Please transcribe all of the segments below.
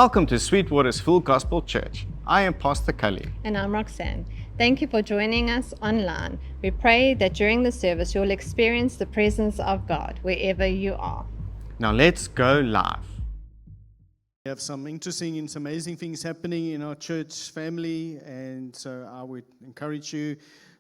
Welcome to Sweetwater's Full Gospel Church. I am Pastor Cully. And I'm Roxanne. Thank you for joining us online. We pray that during the service you'll experience the presence of God wherever you are. Now let's go live. We have some interesting and some amazing things happening in our church family, and so I would encourage you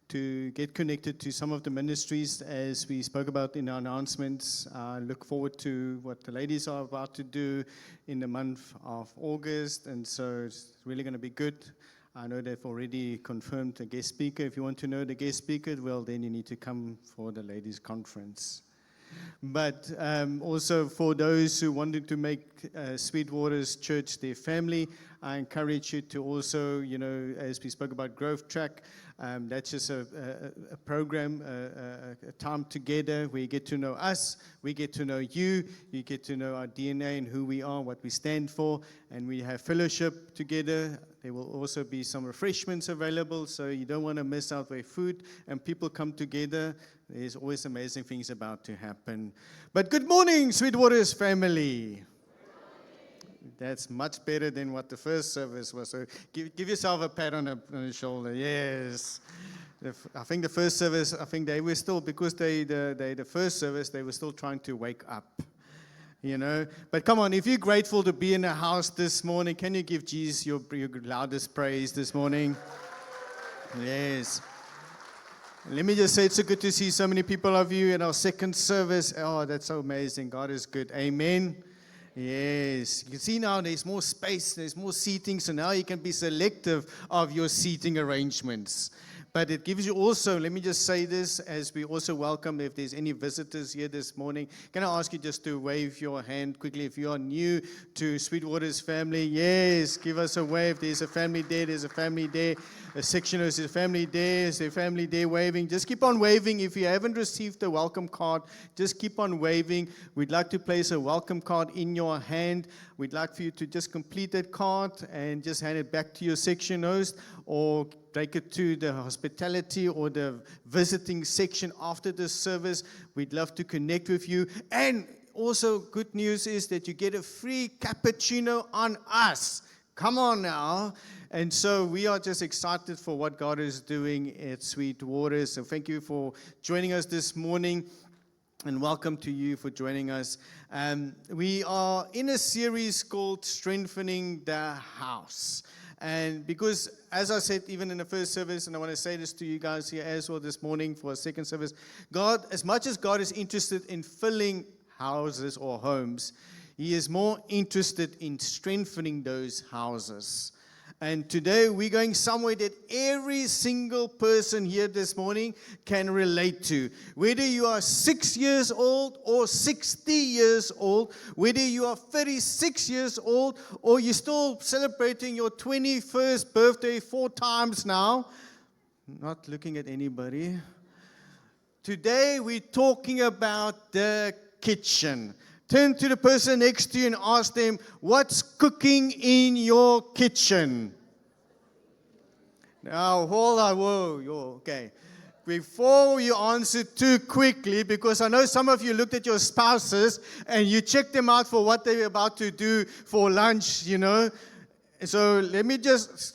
to get connected to some of the ministries as we spoke about in our announcements. Look forward to what the ladies are about to do in the month of August, and so it's really going to be good. I know they've already confirmed a guest speaker. If you want to know the guest speaker, well, then you need to come for the ladies' conference. But also for those who wanted to make Sweetwater's church their family, I encourage you to also, as we spoke about Growth Track, that's just a program, a time together where you get to know us, we get to know you, you get to know our DNA and who we are, what we stand for, and we have fellowship together. There will also be some refreshments available, so you don't want to miss out where food and people come together. There's always amazing things about to happen. But good morning, Sweetwater's family. That's much better than what the first service was. So give yourself a pat on the shoulder. Yes. I think the first service, they were still, because the first service, they were still trying to wake up. But come on, if you're grateful to be in the house this morning, can you give Jesus your loudest praise this morning? Yes. Let me just say, it's so good to see so many people of you in our second service. Oh, that's so amazing. God is good. Amen. Yes. You can see now there's more space, there's more seating, so now you can be selective of your seating arrangements. But it gives you also, let me just say this, as we also welcome, if there's any visitors here this morning, can I ask you just to wave your hand quickly if you are new to Sweetwater's family? Yes, give us a wave. There's a family there, there's a family there. A section, there's a family there, there's a family there waving. Just keep on waving. If you haven't received a welcome card, just keep on waving. We'd like to place a welcome card in your hand. We'd like for you to just complete that card and just hand it back to your section host, or take it to the hospitality or the visiting section after the service. We'd love to connect with you. And also, good news is that you get a free cappuccino on us. Come on now. And so we are just excited for what God is doing at Sweetwater. So thank you for joining us this morning, and welcome to you for joining us. We are in a series called Strengthening the House. And because, as I said, even in the first service, and I want to say this to you guys here as well this morning for a second service, God, as much as God is interested in filling houses or homes, He is more interested in strengthening those houses. And today we're going somewhere that every single person here this morning can relate to. Whether you are 6 years old or 60 years old, whether you are 36 years old or you're still celebrating your 21st birthday 4 times now. Not looking at anybody. Today we're talking about the kitchen. Turn to the person next to you and ask them, what's cooking in your kitchen? Now, hold on, okay. Before you answer too quickly, because I know some of you looked at your spouses and you checked them out for what they were about to do for lunch, So let me just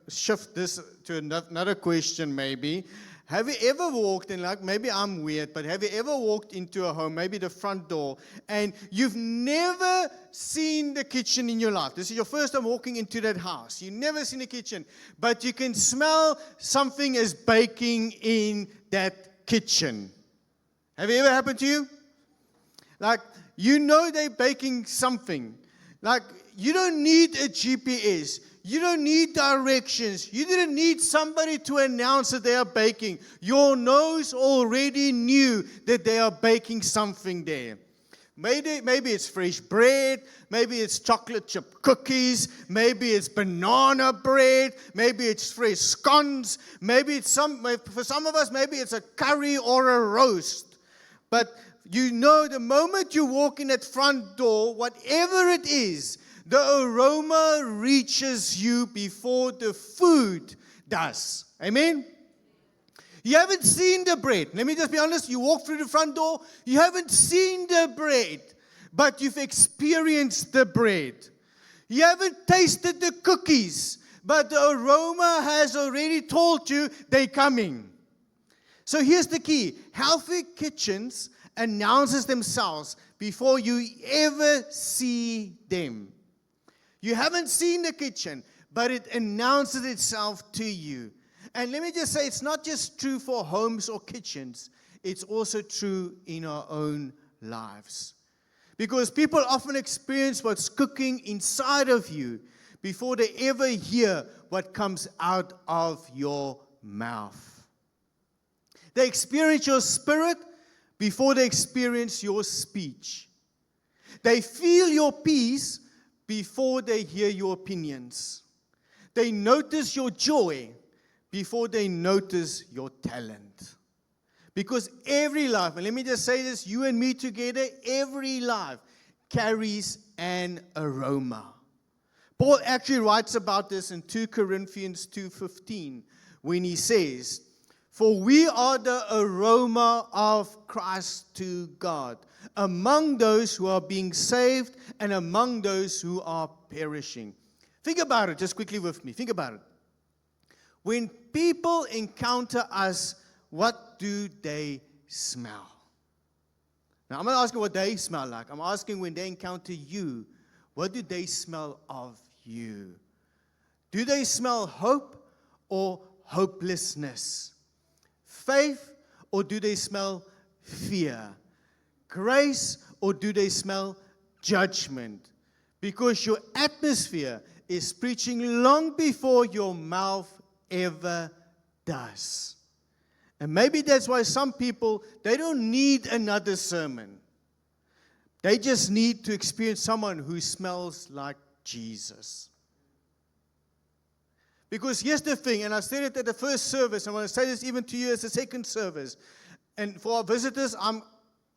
shift this to another question maybe. Have you ever walked in, like, maybe I'm weird, but have you ever walked into a home, maybe the front door, and you've never seen the kitchen in your life? This is your first time walking into that house. You've never seen a kitchen, but you can smell something is baking in that kitchen. Have it ever happened to you? Like, they're baking something. Like, you don't need a GPS. You don't need directions. You didn't need somebody to announce that they are baking. Your nose already knew that they are baking something there. Maybe it's fresh bread. Maybe it's chocolate chip cookies. Maybe it's banana bread. Maybe it's fresh scones. Maybe for some of us, maybe it's a curry or a roast. But the moment you walk in that front door, whatever it is, the aroma reaches you before the food does. Amen? You haven't seen the bread. Let me just be honest. You walk through the front door, you haven't seen the bread. but you've experienced the bread. You haven't tasted the cookies, but the aroma has already told you they're coming. So here's the key. Healthy kitchens announces themselves before you ever see them. You haven't seen the kitchen, but it announces itself to you. And let me just say, it's not just true for homes or kitchens. It's also true in our own lives. Because people often experience what's cooking inside of you before they ever hear what comes out of your mouth. They experience your spirit before they experience your speech. They feel your peace before they hear your opinions. They notice your joy before they notice your talent. Because every life, and let me just say this, you and me together, every life carries an aroma. Paul actually writes about this in 2 Corinthians 2:15 when he says, "For we are the aroma of Christ to God, among those who are being saved and among those who are perishing." Think about it just quickly with me. Think about it. When people encounter us, what do they smell? Now, I'm not asking what they smell like. I'm asking when they encounter you, what do they smell of you? Do they smell hope or hopelessness? Faith or do they smell fear? Grace or do they smell judgment? Because your atmosphere is preaching long before your mouth ever does. And maybe that's why some people, they don't need another sermon. They just need to experience someone who smells like Jesus. Because here's the thing, and I said it at the first service, and I want to say this even to you as the second service. And for our visitors, I'm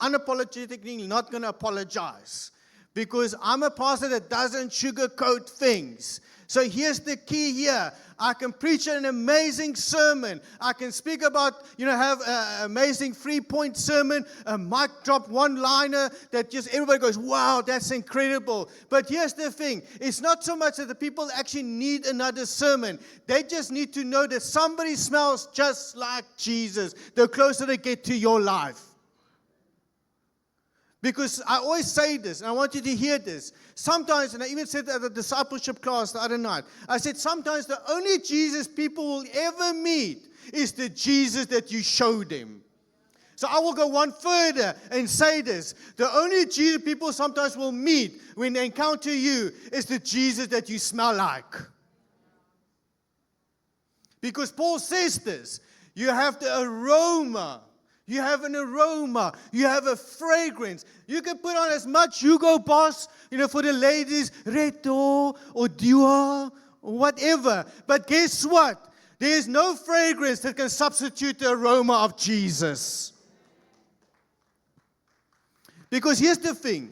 unapologetically not going to apologize. Because I'm a pastor that doesn't sugarcoat things. So here's the key here. I can preach an amazing sermon. I can speak about, have an amazing 3-point sermon, a mic drop one-liner that just everybody goes, wow, that's incredible. But here's the thing. It's not so much that the people actually need another sermon. They just need to know that somebody smells just like Jesus the closer they get to your life. Because I always say this, and I want you to hear this. Sometimes, and I even said that at the discipleship class the other night, I said sometimes the only Jesus people will ever meet is the Jesus that you show them. So I will go one further and say this. The only Jesus people sometimes will meet when they encounter you is the Jesus that you smell like. Because Paul says this. You have the aroma. You have an aroma. You have a fragrance. You can put on as much Hugo Boss, for the ladies, Reto or Dior or whatever. But guess what? There is no fragrance that can substitute the aroma of Jesus. Because here's the thing.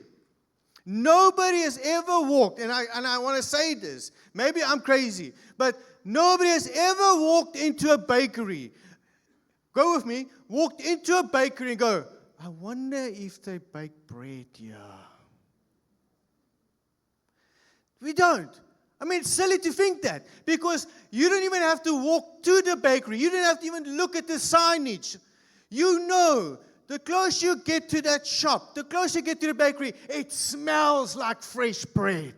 Nobody has ever walked, and I want to say this. Maybe I'm crazy, but nobody has ever walked into a bakery. Go with me. Walked into a bakery and go, I wonder if they bake bread here. We don't. I mean, it's silly to think that. Because you don't even have to walk to the bakery. You don't have to even look at the signage. You know, the closer you get to that shop, the closer you get to the bakery, it smells like fresh bread.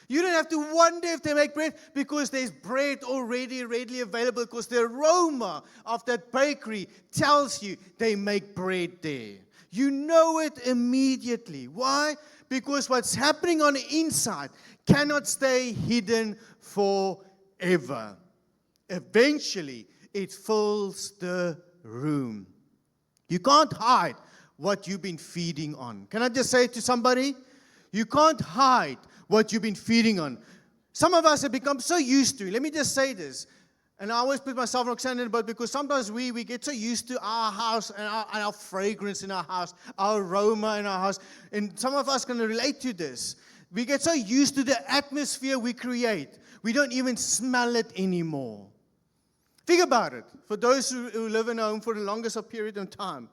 You don't have to wonder if they make bread because there's bread already readily available because the aroma of that bakery tells you they make bread there. You know it immediately. Why? Because what's happening on the inside cannot stay hidden forever. Eventually, it fills the room. You can't hide what you've been feeding on. Can I just say it to somebody? You can't hide what you've been feeding on. Some of us have become so used to, let me just say this, and I always put myself in Roxanne in the boat because sometimes we get so used to our house and our fragrance in our house, our aroma in our house, and some of us can relate to this. We get so used to the atmosphere we create, we don't even smell it anymore. Think about it, for those who live in a home for the longest period of time.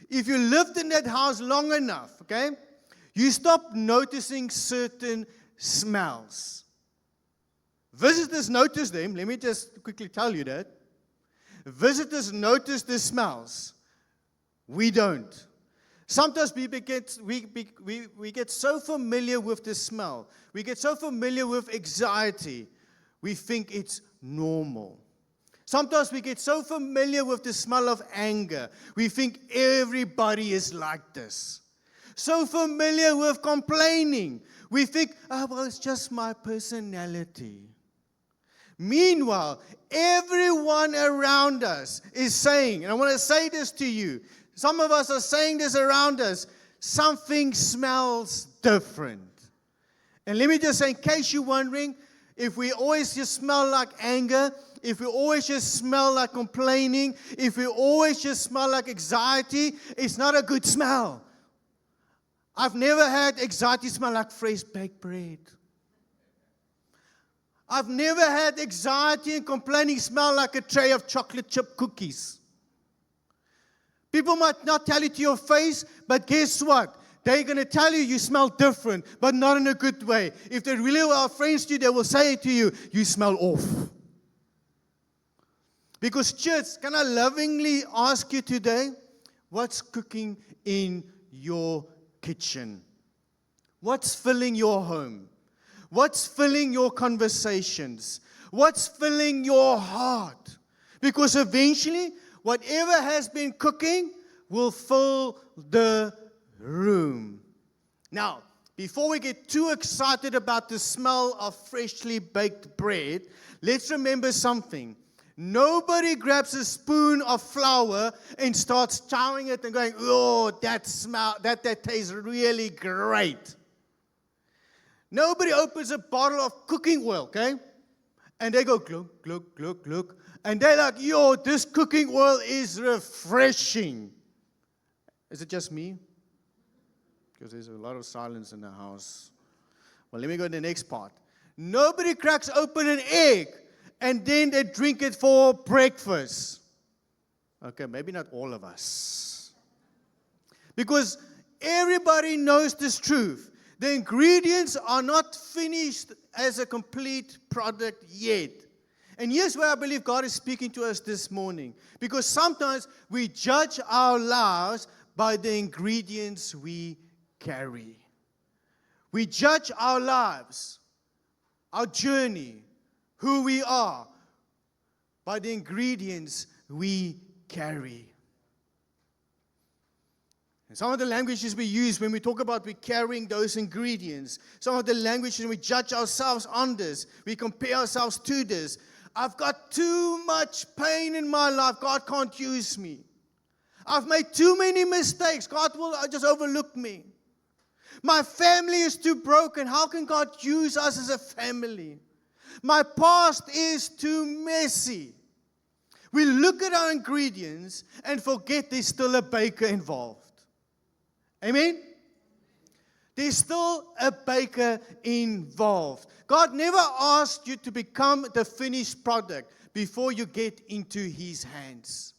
If you lived in that house long enough, okay, You stop noticing certain smells. Visitors notice them. Let me just quickly tell you that. Visitors notice the smells. We don't. Sometimes we get so familiar with the smell. We get so familiar with anxiety. We think it's normal. Sometimes we get so familiar with the smell of anger. We think everybody is like this. So familiar with complaining. We think, oh, well, it's just my personality. Meanwhile, everyone around us is saying, and I want to say this to you, some of us are saying this around us, something smells different. And let me just say, in case you're wondering, if we always just smell like anger, if we always just smell like complaining, if we always just smell like anxiety, it's not a good smell. I've never had anxiety smell like fresh baked bread. I've never had anxiety and complaining smell like a tray of chocolate chip cookies. People might not tell it to your face, but guess what? They're going to tell you smell different, but not in a good way. If they really are friends to you, they will say it to you, you smell off. Because church, can I lovingly ask you today, what's cooking in your kitchen? What's filling your home? What's filling your conversations? What's filling your heart? Because eventually, whatever has been cooking will fill the room. Now, before we get too excited about the smell of freshly baked bread, let's remember something. Nobody grabs a spoon of flour and starts chowing it and going, oh, that tastes really great. Nobody opens a bottle of cooking oil, okay? And they go, glug, glug, glug, glug. And they're like, yo, this cooking oil is refreshing. Is it just me? Because there's a lot of silence in the house. Well, let me go to the next part. Nobody cracks open an egg and then they drink it for breakfast. Okay, maybe not all of us. Because everybody knows this truth. The ingredients are not finished as a complete product yet. And here's where I believe God is speaking to us this morning. Because sometimes we judge our lives by the ingredients we carry. We judge our lives, our journey, who we are, by the ingredients we carry. And some of the languages we use when we talk about we carrying those ingredients, some of the languages we judge ourselves on this, we compare ourselves to this. I've got too much pain in my life, God can't use me. I've made too many mistakes, God will just overlook me. My family is too broken, how can God use us as a family? My past is too messy. We look at our ingredients and forget there's still a baker involved. Amen? There's still a baker involved. God never asked you to become the finished product before you get into His hands.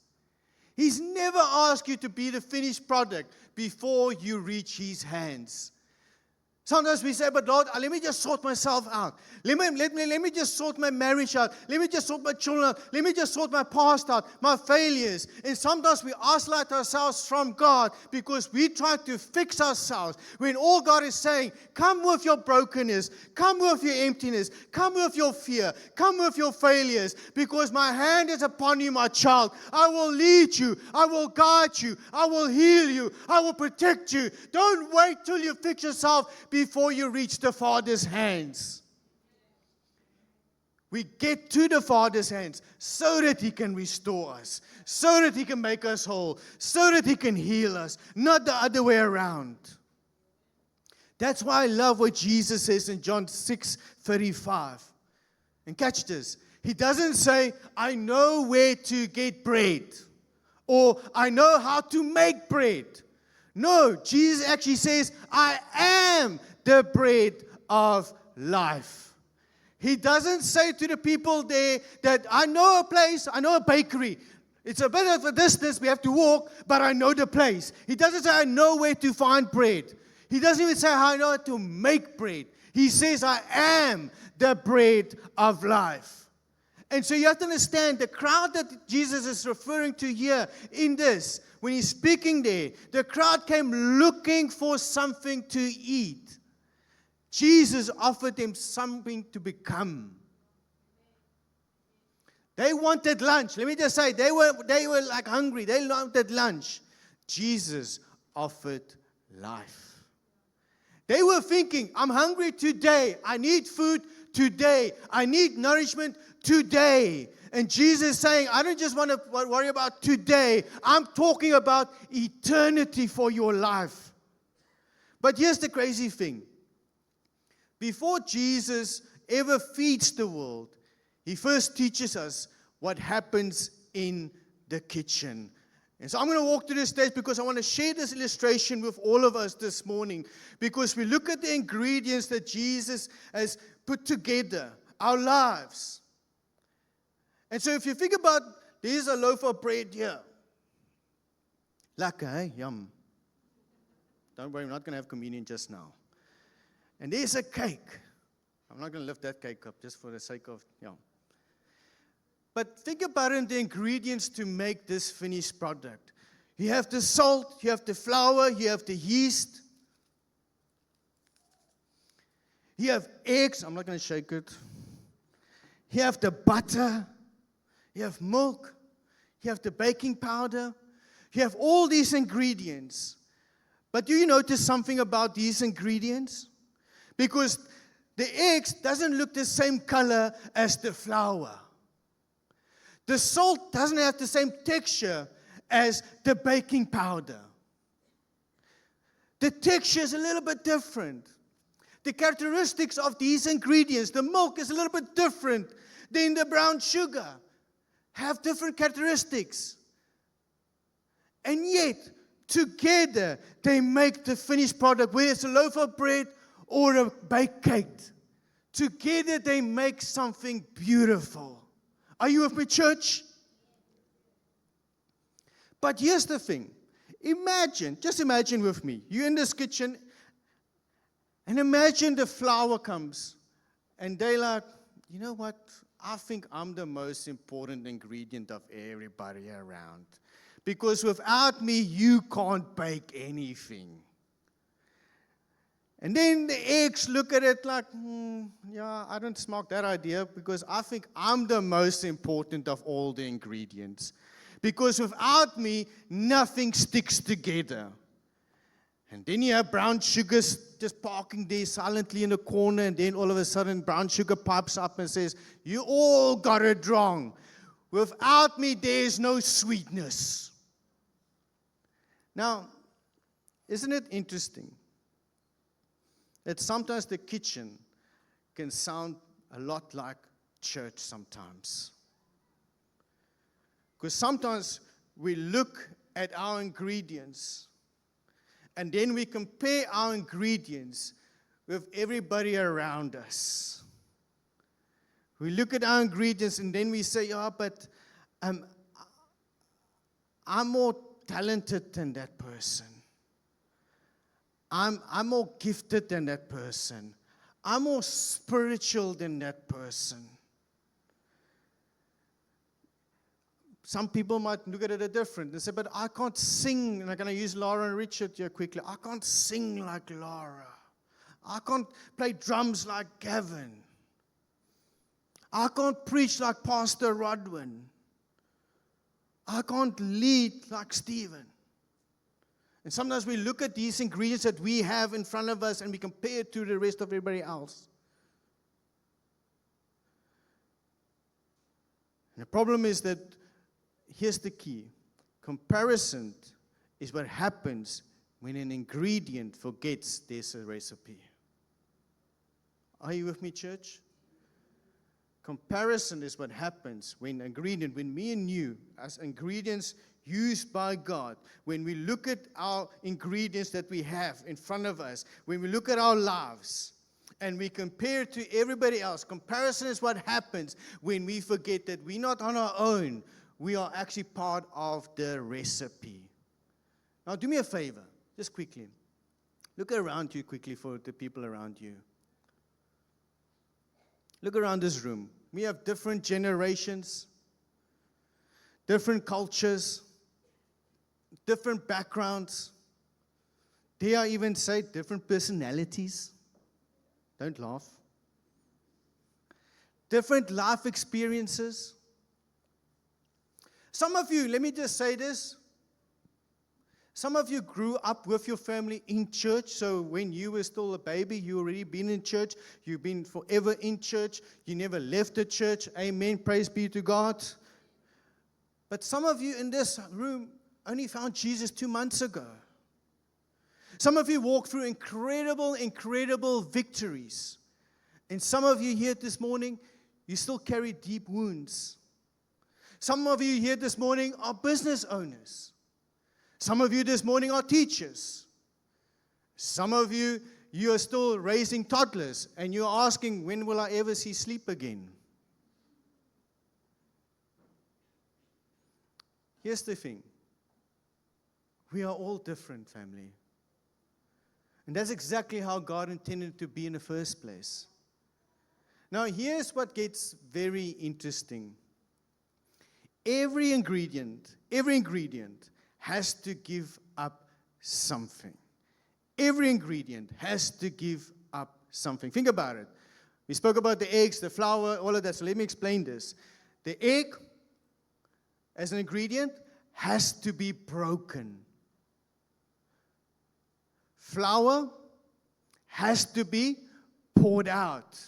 He's never asked you to be the finished product before you reach His hands. Sometimes we say, but Lord, let me just sort myself out. Let me just sort my marriage out. Let me just sort my children out. Let me just sort my past out, my failures. And sometimes we isolate ourselves from God because we try to fix ourselves. When all God is saying, come with your brokenness, come with your emptiness, come with your fear, come with your failures, because my hand is upon you, my child. I will lead you. I will guide you. I will heal you. I will protect you. Don't wait till you fix yourself before you reach the Father's hands. We get to the Father's hands so that He can restore us, so that He can make us whole, so that He can heal us, not the other way around. That's why I love what Jesus says in John 6:35. And catch this. He doesn't say, I know where to get bread, or I know how to make bread. No, Jesus actually says, I am the bread of life. He doesn't say to the people there that I know a place, I know a bakery. It's a bit of a distance, we have to walk, but I know the place. He doesn't say I know where to find bread. He doesn't even say how I know how to make bread. He says, I am the bread of life. And so you have to understand the crowd that Jesus is referring to here in this, when he's speaking there, the crowd came looking for something to eat. Jesus offered them something to become. They wanted lunch. Let me just say, they were like hungry. They wanted lunch. Jesus offered life. They were thinking, I'm hungry today. I need food today. I need nourishment today. And Jesus is saying, I don't just want to worry about today. I'm talking about eternity for your life. But here's the crazy thing. Before Jesus ever feeds the world, he first teaches us what happens in the kitchen. And so I'm going to walk to this stage because I want to share this illustration with all of us this morning. Because we look at the ingredients that Jesus has put together, our lives. And so if you think about, there's a loaf of bread here. Lekker, hey? Yum. Don't worry, I'm not going to have communion just now. And there's a cake. I'm not going to lift that cake up just for the sake of, But think about it, the ingredients to make this finished product. You have the salt, you have the flour, you have the yeast. You have eggs. I'm not going to shake it. You have the butter. You have milk. You have the baking powder. You have all these ingredients. But do you notice something about these ingredients? Because the eggs doesn't look the same color as the flour. The salt doesn't have the same texture as the baking powder. The texture is a little bit different. The characteristics of these ingredients, the milk is a little bit different than the brown sugar, have different characteristics. And yet, together, they make the finished product, whether it's a loaf of bread or a baked cake. Together, they make something beautiful. Are you with me, church? But here's the thing. Just imagine with me. You're in this kitchen, and imagine the flour comes, and they're like, you know what? I think I'm the most important ingredient of everybody around. Because without me, you can't bake anything. And then the eggs look at it like, I don't smoke that idea because I think I'm the most important of all the ingredients. Because without me, nothing sticks together. And then you have brown sugars just parking there silently in the corner, and then all of a sudden brown sugar pipes up and says, you all got it wrong. Without me, there's no sweetness. Now, isn't it interesting that sometimes the kitchen can sound a lot like church sometimes? Because sometimes we look at our ingredients and then we compare our ingredients with everybody around us. We look at our ingredients and then we say, but I'm more talented than that person. I'm more gifted than that person. I'm more spiritual than that person. Some people might look at it different. They say, but I can't sing. And I'm going to use Laura and Richard here quickly. I can't sing like Laura. I can't play drums like Gavin. I can't preach like Pastor Rodwin. I can't lead like Stephen. And sometimes we look at these ingredients that we have in front of us and we compare it to the rest of everybody else. And the problem is that, here's the key. Comparison is what happens when an ingredient forgets there's a recipe. Are you with me, church? Comparison is what happens when me and you, as ingredients used by God, when we look at our ingredients that we have in front of us, when we look at our lives, and we compare it to everybody else, comparison is what happens when we forget that we're not on our own. We are actually part of the recipe. Now, do me a favor, just quickly. Look around you quickly for the people around you. Look around this room. We have different generations, different cultures, different backgrounds. Dare I even say different personalities? Don't laugh. Different life experiences. Some of you, let me just say this. Some of you grew up with your family in church, so when you were still a baby, you already been in church. You've been forever in church. You never left the church. Amen. Praise be to God. But some of you in this room only found Jesus 2 months ago. Some of you walked through incredible victories. And some of you here this morning, you still carry deep wounds. Some of you here this morning are business owners. Some of you this morning are teachers. Some of you, you are still raising toddlers, and you're asking, when will I ever see sleep again? Here's the thing. We are all different, family. And that's exactly how God intended it to be in the first place. Now, here's what gets very interesting. Every ingredient has to give up something. Every ingredient has to give up something. Think about it. We spoke about the eggs, the flour, all of that. So let me explain this. The egg, as an ingredient, has to be broken. Flour has to be poured out.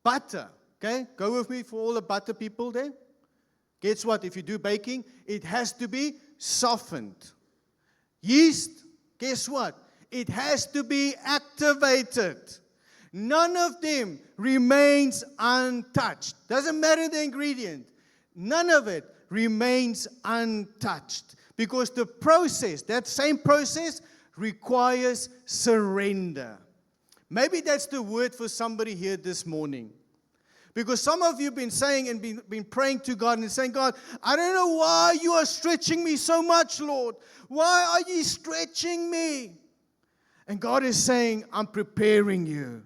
Butter, okay? Go with me for all the butter people there. Guess what? If you do baking, it has to be softened. Yeast, guess what? It has to be activated. None of them remains untouched. Doesn't matter the ingredient. None of it remains untouched. Because the process, that same process, requires surrender. Maybe that's the word for somebody here this morning. Because some of you have been saying and been praying to God and saying, God, I don't know why you are stretching me so much, Lord. Why are you stretching me? And God is saying, I'm preparing you.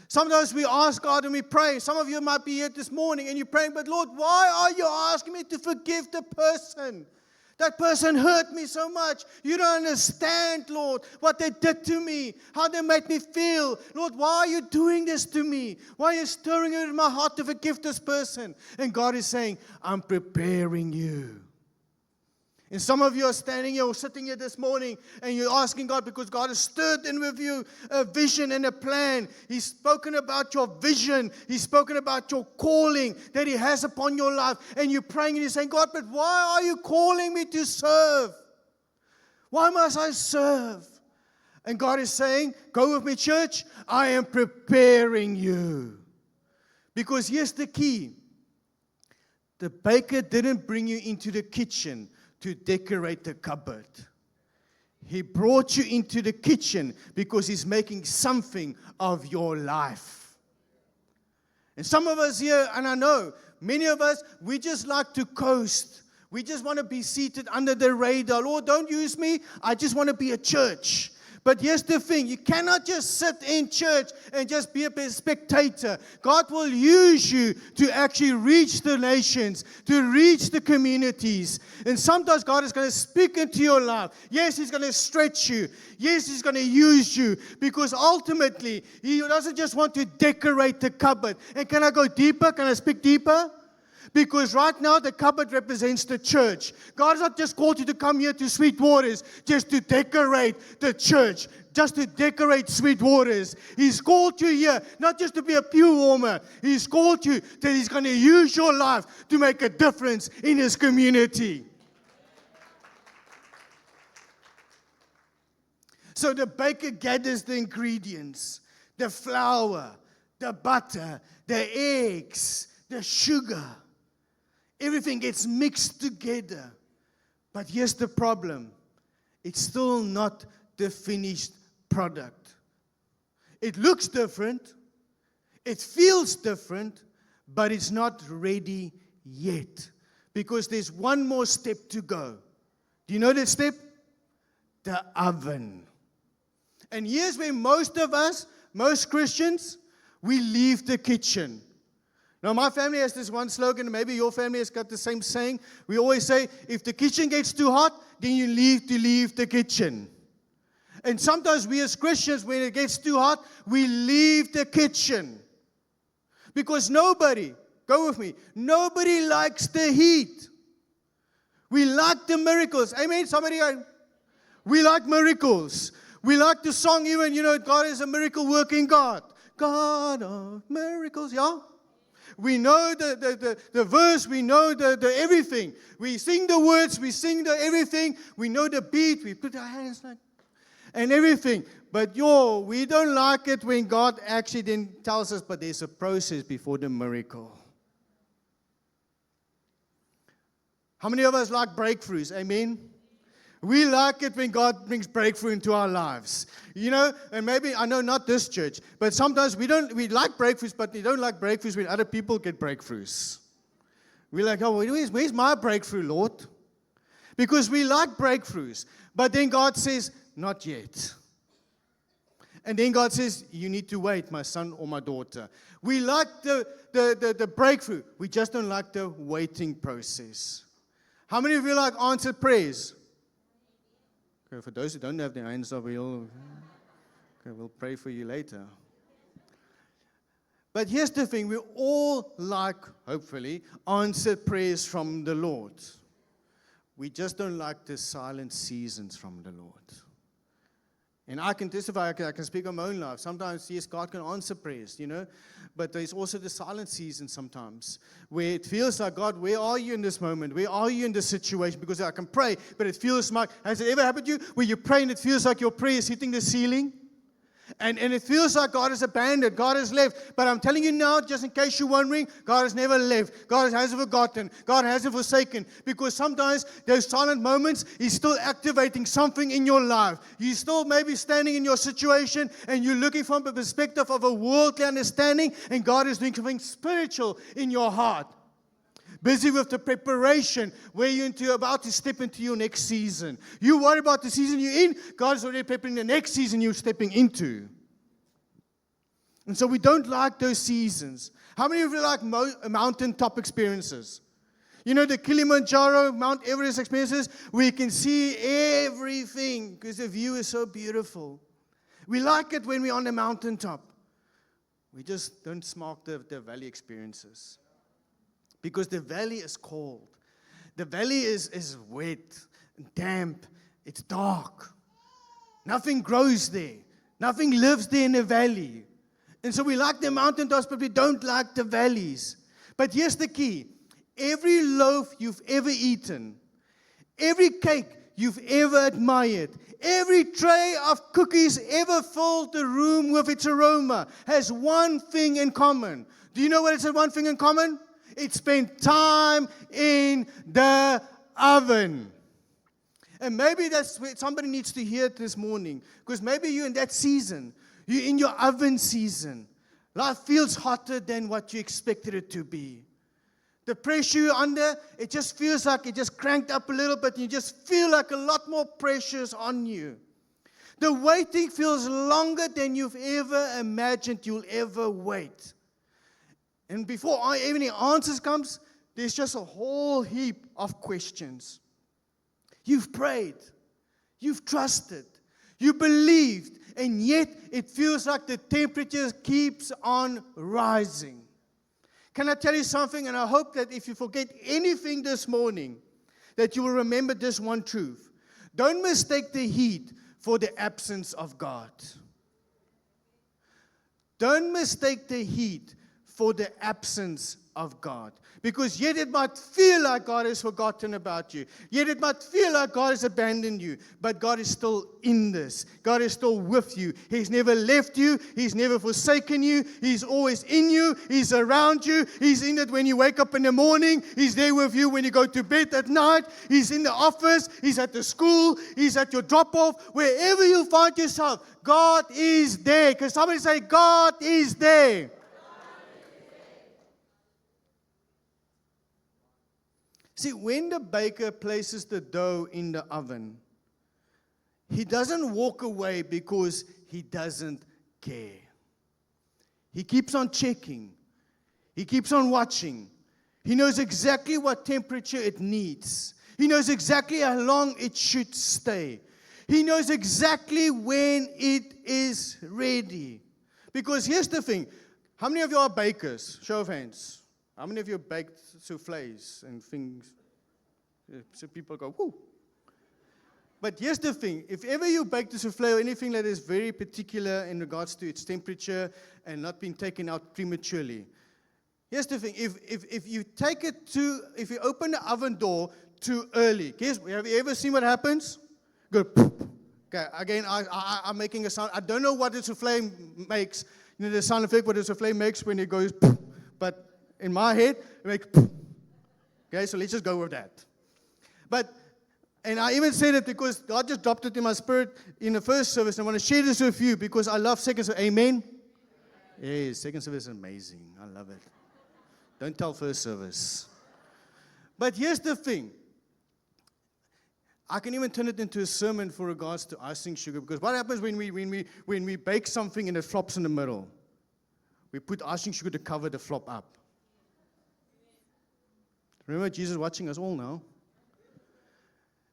Sometimes we ask God and we pray. Some of you might be here this morning and you're praying, but Lord, why are you asking me to forgive the person? That person hurt me so much. You don't understand, Lord, what they did to me, how they made me feel. Lord, why are you doing this to me? Why are you stirring it in my heart to forgive this person? And God is saying, I'm preparing you. And some of you are standing here or sitting here this morning and you're asking God because God has stirred in with you a vision and a plan. He's spoken about your vision. He's spoken about your calling that He has upon your life. And you're praying and you're saying, God, but why are you calling me to serve? Why must I serve? And God is saying, go with me, church. I am preparing you. Because here's the key. The baker didn't bring you into the kitchen to decorate the cupboard. He brought you into the kitchen because He's making something of your life. And some of us here, and I know, many of us, we just like to coast. We just want to be seated under the radar. Lord, don't use me. I just want to be a church. But here's the thing, you cannot just sit in church and just be a spectator. God will use you to actually reach the nations, to reach the communities. And sometimes God is going to speak into your life. Yes, He's going to stretch you. Yes, He's going to use you. Because ultimately, He doesn't just want to decorate the cupboard. And can I go deeper? Can I speak deeper? Because right now, the cupboard represents the church. God has not just called you to come here to Sweet Waters just to decorate the church, just to decorate Sweet Waters. He's called you here not just to be a pew warmer. He's called you that He's going to use your life to make a difference in His community. So the baker gathers the ingredients, the flour, the butter, the eggs, the sugar. Everything gets mixed together. But here's the problem. It's still not the finished product. It looks different. It feels different. But it's not ready yet. Because there's one more step to go. Do you know that step? The oven. And here's where most of us, most Christians, we leave the kitchen. Now, my family has this one slogan, maybe your family has got the same saying. We always say, if the kitchen gets too hot, then you leave the kitchen. And sometimes we as Christians, when it gets too hot, we leave the kitchen. Because nobody, go with me, nobody likes the heat. We like the miracles. Amen? Somebody, we like miracles. We like the song even, God is a miracle working God. God of miracles, yeah? We know the verse, we know the everything. We sing the words, we sing the everything. We know the beat, we put our hands like, and everything. But we don't like it when God actually then tells us, but there's a process before the miracle. How many of us like breakthroughs? Amen? We like it when God brings breakthrough into our lives. And maybe, I know not this church, but sometimes we like breakthroughs, but we don't like breakthroughs when other people get breakthroughs. We're like, where's my breakthrough, Lord? Because we like breakthroughs, but then God says, not yet. And then God says, you need to wait, my son or my daughter. We like the breakthrough. We just don't like the waiting process. How many of you like answered prayers? Okay, for those who don't have their hands up, we'll pray for you later. But here's the thing, we all like, hopefully, answered prayers from the Lord. We just don't like the silent seasons from the Lord. And I can testify, I can speak on my own life. Sometimes, yes, God can answer prayers, but there's also the silent season sometimes where it feels like, God, where are you in this moment? Where are you in this situation? Because I can pray, but it feels like, has it ever happened to you where you pray and it feels like your prayer is hitting the ceiling? And it feels like God has abandoned, God has left. But I'm telling you now, just in case you're wondering, God has never left. God hasn't forgotten. God hasn't forsaken. Because sometimes those silent moments, He's still activating something in your life. You're still maybe standing in your situation and you're looking from the perspective of a worldly understanding, and God is doing something spiritual in your heart. Busy with the preparation where you're about to step into your next season. You worry about the season you're in, God is already preparing the next season you're stepping into. And so we don't like those seasons. How many of you like mountaintop experiences? The Kilimanjaro, Mount Everest experiences, where you can see everything because the view is so beautiful. We like it when we're on the mountaintop. We just don't smoke the valley experiences. Because the valley is cold. The valley is wet, damp, it's dark. Nothing grows there. Nothing lives there in the valley. And so we like the mountaintops, but we don't like the valleys. But here's the key. Every loaf you've ever eaten, every cake you've ever admired, every tray of cookies ever filled the room with its aroma has one thing in common. Do you know what it's one thing in common? It spent time in the oven. And maybe that's what somebody needs to hear this morning. Because maybe you're in that season. You're in your oven season. Life feels hotter than what you expected it to be. The pressure you're under, it just feels like it just cranked up a little bit. You just feel like a lot more pressure is on you. The waiting feels longer than you've ever imagined you'll ever wait. And before any answers comes, there's just a whole heap of questions. You've prayed, you've trusted, you believed, and yet it feels like the temperature keeps on rising. Can I tell you something? And I hope that if you forget anything this morning, that you will remember this one truth. Don't mistake the heat for the absence of God. Don't mistake the heat for the absence of God. Because yet it might feel like God has forgotten about you. Yet it might feel like God has abandoned you. But God is still in this. God is still with you. He's never left you. He's never forsaken you. He's always in you. He's around you. He's in it when you wake up in the morning. He's there with you when you go to bed at night. He's in the office. He's at the school. He's at your drop-off. Wherever you find yourself, God is there. Can somebody say, God is there? See, when the baker places the dough in the oven, He doesn't walk away because he doesn't care. He keeps on checking. He keeps on watching. He knows exactly what temperature it needs. He knows exactly how long it should stay. He knows exactly when it is ready. Because here's the thing. How many of you are bakers? Show of hands. How many of you baked souffles and things? So people go, whoo. But here's the thing. If ever you bake the souffle or anything that is very particular in regards to its temperature and not being taken out prematurely, here's the thing. If you take it if you open the oven door too early, have you ever seen what happens? Go, poof. Okay, again, I'm making a sound. I don't know what the souffle makes. You know the sound effect what the souffle makes when it goes, poof. But in my head, it makes, poof. Okay, so let's just go with that. And I even said it because God just dropped it in my spirit in the first service. I want to share this with you because I love second service. Amen? Yes, second service is amazing. I love it. Don't tell first service. But here's the thing. I can even turn it into a sermon for regards to icing sugar. Because what happens when we bake something and it flops in the middle? We put icing sugar to cover the flop up. Remember Jesus watching us all now?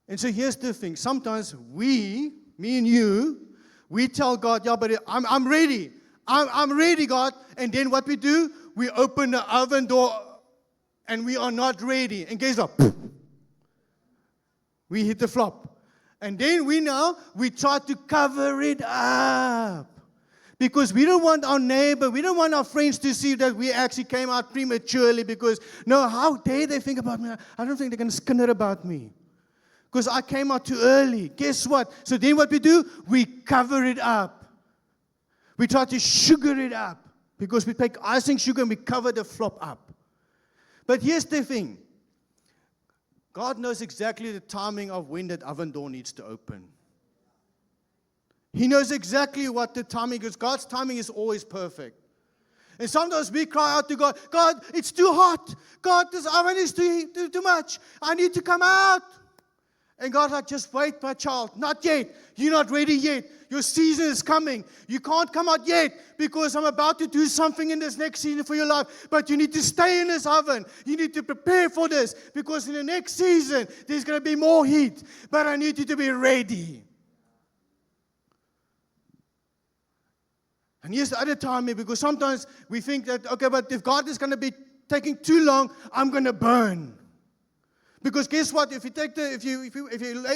And so here's the thing. Sometimes me and you, we tell God, yeah, but I'm ready. I'm ready, God. And then what we do, we open the oven door and we are not ready. And guess what? We hit the flop. And then we try to cover it up. Because we don't want our neighbor, we don't want our friends to see that we actually came out prematurely. Because, no, how dare they think about me? I don't think they're going to skin it about me. Because I came out too early. Guess what? So then what we do? We cover it up. We try to sugar it up. Because we take icing sugar and we cover the flop up. But here's the thing. God knows exactly the timing of when that oven door needs to open. He knows exactly what the timing is. God's timing is always perfect. And sometimes we cry out to God, God, it's too hot. God, this oven is too much. I need to come out. And God's like, just wait, my child. Not yet. You're not ready yet. Your season is coming. You can't come out yet because I'm about to do something in this next season for your life. But you need to stay in this oven. You need to prepare for this because in the next season, there's going to be more heat. But I need you to be ready. And here's the other time, because sometimes we think that, okay, but if God is going to be taking too long, I'm going to burn. Because guess what? If you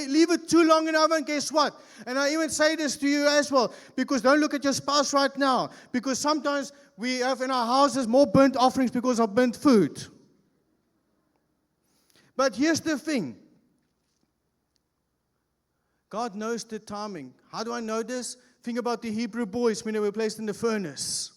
leave it too long in the oven, guess what? And I even say this to you as well, because don't look at your spouse right now. Because sometimes we have in our houses more burnt offerings because of burnt food. But here's the thing. God knows the timing. How do I know this? Think about the Hebrew boys when they were placed in the furnace.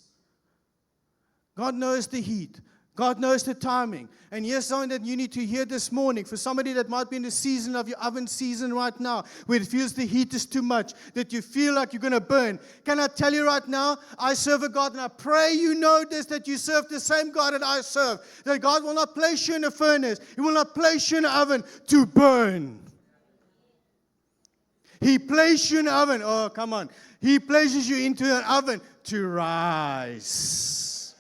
God knows the heat. God knows the timing. And here's something that you need to hear this morning. For somebody that might be in the season of your oven season right now, where it feels the heat is too much, that you feel like you're going to burn. Can I tell you right now, I serve a God, and I pray you know this, that you serve the same God that I serve. That God will not place you in a furnace. He will not place you in an oven to burn. He placed you in an oven. Oh, come on. He places you into an oven to rise.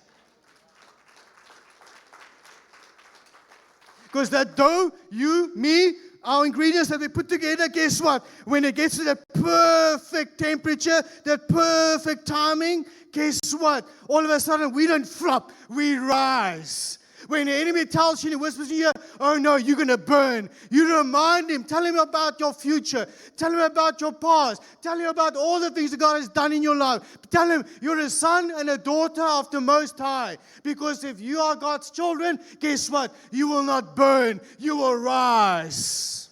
Because that dough, you, me, our ingredients that we put together, guess what? When it gets to that perfect temperature, that perfect timing, guess what? All of a sudden, we don't flop, we rise. When the enemy tells you and whispers in your ear, oh no, you're going to burn. You remind him. Tell him about your future. Tell him about your past. Tell him about all the things that God has done in your life. Tell him you're a son and a daughter of the Most High. Because if you are God's children, guess what? You will not burn. You will rise.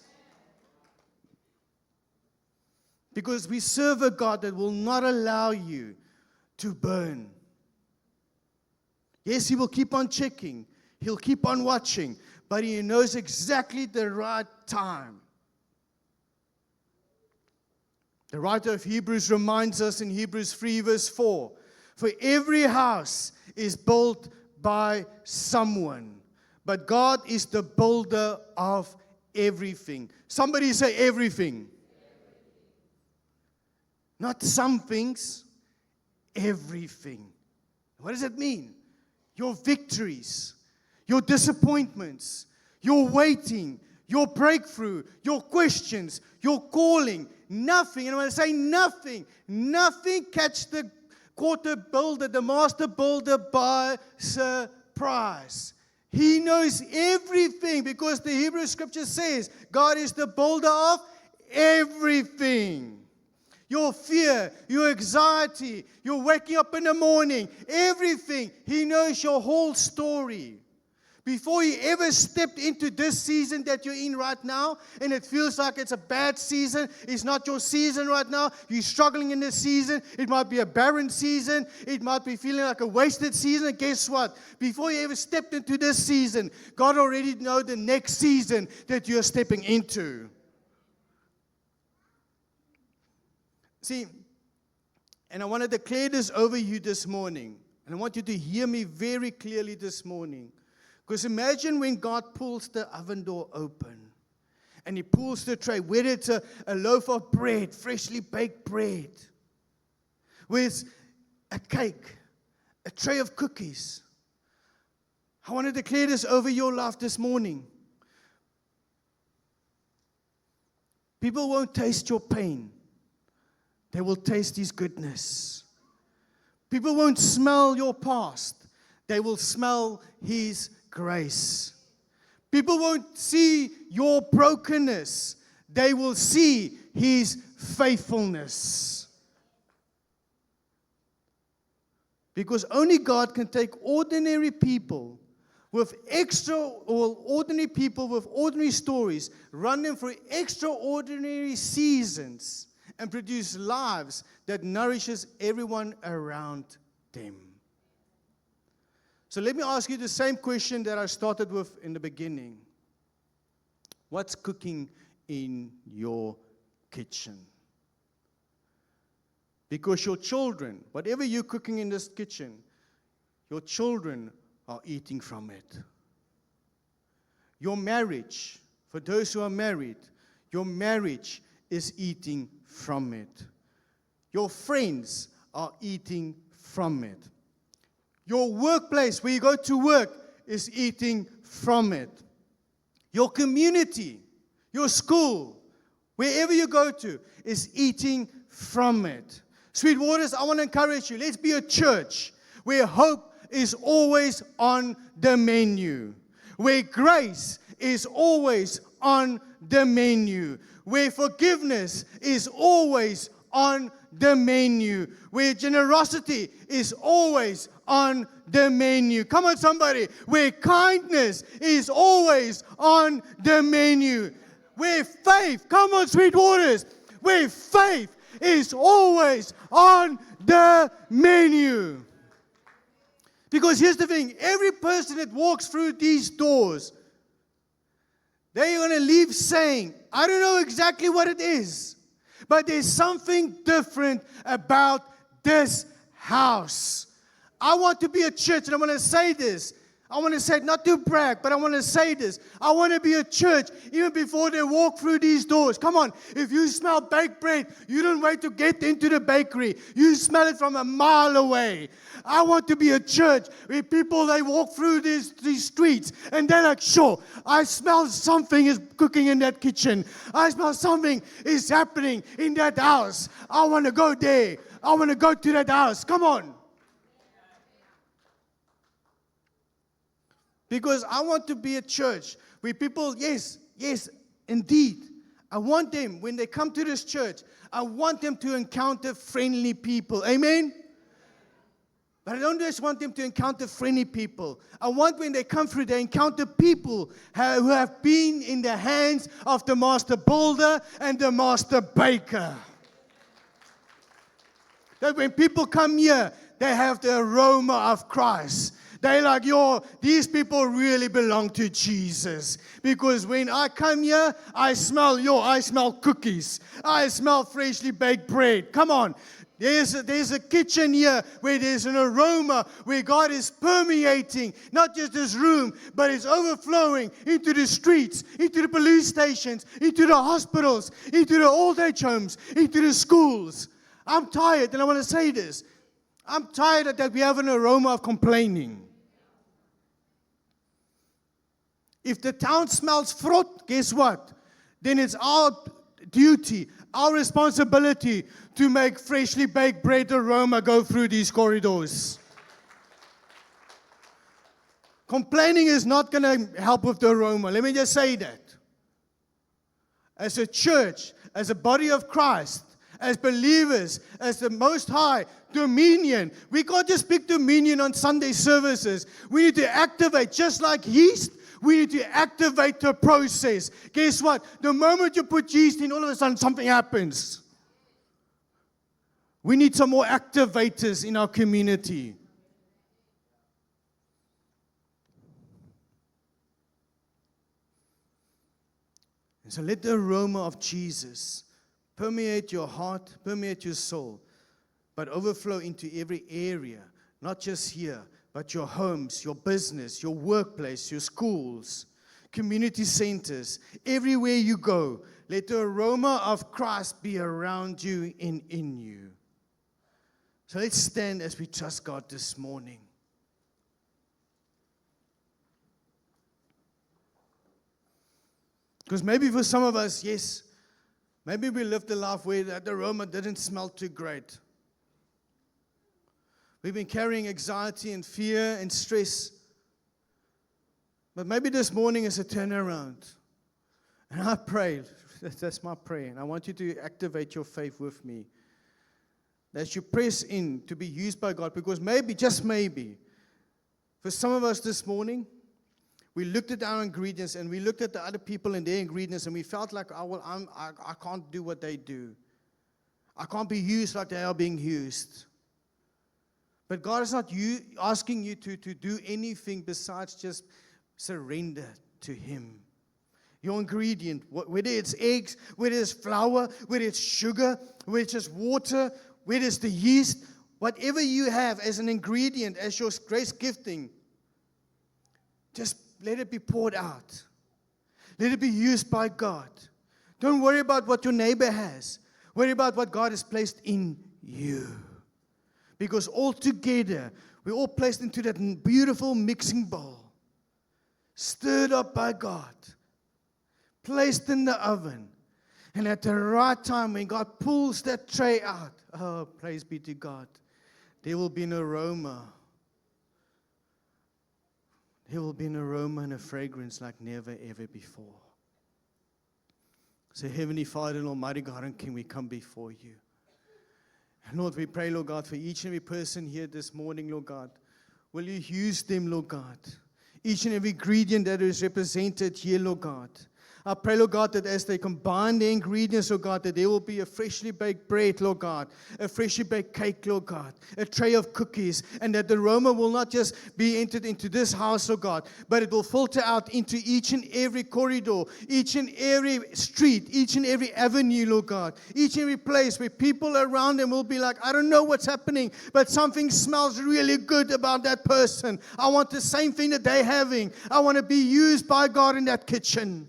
Because we serve a God that will not allow you to burn. Yes, he will keep on checking. He'll keep on watching, but he knows exactly the right time. The writer of Hebrews reminds us in Hebrews 3 verse 4, for every house is built by someone, but God is the builder of everything. Somebody say everything. Not some things, everything. What does that mean? Your victories, your disappointments, your waiting, your breakthrough, your questions, your calling, nothing. And when I say nothing, nothing caught the master builder by surprise. He knows everything because the Hebrew scripture says God is the builder of everything. Your fear, your anxiety, your waking up in the morning, everything. He knows your whole story. Before you ever stepped into this season that you're in right now, and it feels like it's a bad season, it's not your season right now, you're struggling in this season, it might be a barren season, it might be feeling like a wasted season, and guess what? Before you ever stepped into this season, God already knows the next season that you're stepping into. See, and I want to declare this over you this morning, and I want you to hear me very clearly this morning. Because imagine when God pulls the oven door open and He pulls the tray, whether it's a loaf of bread, freshly baked bread, with a cake, a tray of cookies. I want to declare this over your life this morning. People won't taste your pain. They will taste His goodness. People won't smell your past. They will smell His grace. People won't see your brokenness. They will see His faithfulness. Because only God can take ordinary people with ordinary people with ordinary stories, run them through extraordinary seasons, and produce lives that nourishes everyone around them. So let me ask you the same question that I started with in the beginning. What's cooking in your kitchen? Because your children, whatever you're cooking in this kitchen, your children are eating from it. Your marriage, for those who are married, your marriage is eating from it. Your friends are eating from it. Your workplace, where you go to work, is eating from it. Your community, your school, wherever you go to, is eating from it. Sweet Waters, I want to encourage you. Let's be a church where hope is always on the menu, where grace is always on the menu, where forgiveness is always on the menu, where generosity is always on the menu. Come on, somebody. Where kindness is always on the menu. Where faith, come on, Sweet Waters, where faith is always on the menu. Because here's the thing, every person that walks through these doors, they're going to leave saying, I don't know exactly what it is, but there's something different about this house. I want to be a church, and I'm going to say this. I want to say it not to brag, but I want to say this. I want to be a church even before they walk through these doors. Come on, if you smell baked bread, you don't wait to get into the bakery. You smell it from a mile away. I want to be a church where people, they walk through these streets and they're like, sure, I smell something is cooking in that kitchen. I smell something is happening in that house. I want to go there. I want to go to that house. Come on. Because I want to be a church where people, yes, indeed. I want them, when they come to this church, I want them to encounter friendly people. Amen? But I don't just want them to encounter friendly people. I want when they come through, they encounter people who have been in the hands of the master builder and the master baker. That when people come here, they have the aroma of Christ. They're like, these people really belong to Jesus. Because when I come here, I smell cookies. I smell freshly baked bread. Come on. There's a kitchen here where there's an aroma, where God is permeating, not just this room, but it's overflowing into the streets, into the police stations, into the hospitals, into the old age homes, into the schools. I'm tired, and I want to say this. I'm tired that we have an aroma of complaining. If the town smells fruit, guess what? Then it's our duty, our responsibility to make freshly baked bread aroma go through these corridors. Complaining is not going to help with the aroma. Let me just say that. As a church, as a body of Christ, as believers, as the Most High, dominion. We can't just speak dominion on Sunday services. We need to activate, just like yeast, we need to activate the process. Guess what? The moment you put yeast in, all of a sudden something happens. We need some more activators in our community. And so let the aroma of Jesus permeate your heart, permeate your soul, but overflow into every area, not just here, but your homes, your business, your workplace, your schools, community centers, everywhere you go. Let the aroma of Christ be around you and in you. So let's stand as we trust God this morning. Because maybe for some of us, yes, maybe we lived a life where that aroma didn't smell too great. We've been carrying anxiety and fear and stress. But maybe this morning is a turnaround. And I pray, that's my prayer, and I want you to activate your faith with me. That you press in to be used by God. Because maybe, just maybe, for some of us this morning, we looked at our ingredients and we looked at the other people and their ingredients and we felt like, I can't do what they do. I can't be used like they are being used. But God is not asking you to do anything besides just surrender to Him. Your ingredient, whether it's eggs, whether it's flour, whether it's sugar, whether it's just water, whether it's the yeast, whatever you have as an ingredient, as your grace gifting, just let it be poured out. Let it be used by God. Don't worry about what your neighbor has. Worry about what God has placed in you. Because all together, we're all placed into that beautiful mixing bowl. Stirred up by God. Placed in the oven. And at the right time, when God pulls that tray out, oh, praise be to God, there will be an aroma. There will be an aroma and a fragrance like never, ever before. So, Heavenly Father and Almighty God and King, we come before you. And Lord, we pray, Lord God, for each and every person here this morning, Lord God. Will you use them, Lord God? Each and every ingredient that is represented here, Lord God. I pray, Lord God, that as they combine the ingredients, Lord God, that there will be a freshly baked bread, Lord God, a freshly baked cake, Lord God, a tray of cookies, and that the aroma will not just be entered into this house, Lord God, but it will filter out into each and every corridor, each and every street, each and every avenue, Lord God, each and every place where people around them will be like, I don't know what's happening, but something smells really good about that person. I want the same thing that they're having. I want to be used by God in that kitchen.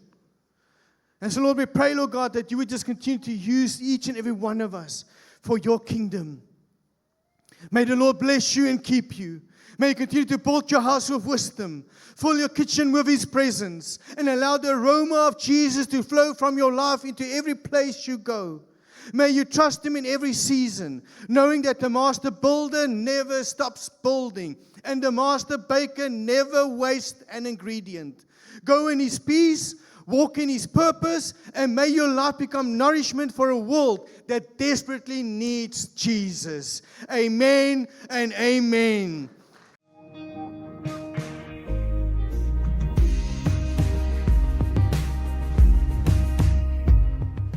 And so, Lord, we pray, Lord God, that you would just continue to use each and every one of us for your kingdom. May the Lord bless you and keep you. May you continue to build your house with wisdom, fill your kitchen with His presence, and allow the aroma of Jesus to flow from your life into every place you go. May you trust Him in every season, knowing that the master builder never stops building, and the master baker never wastes an ingredient. Go in His peace, walk in His purpose, and may your life become nourishment for a world that desperately needs Jesus. Amen and amen.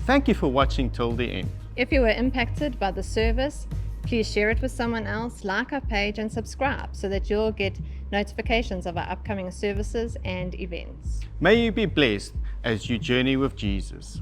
Thank you for watching till the end. If you were impacted by the service, please share it with someone else, like our page, and subscribe so that you'll get notifications of our upcoming services and events. May you be blessed as you journey with Jesus.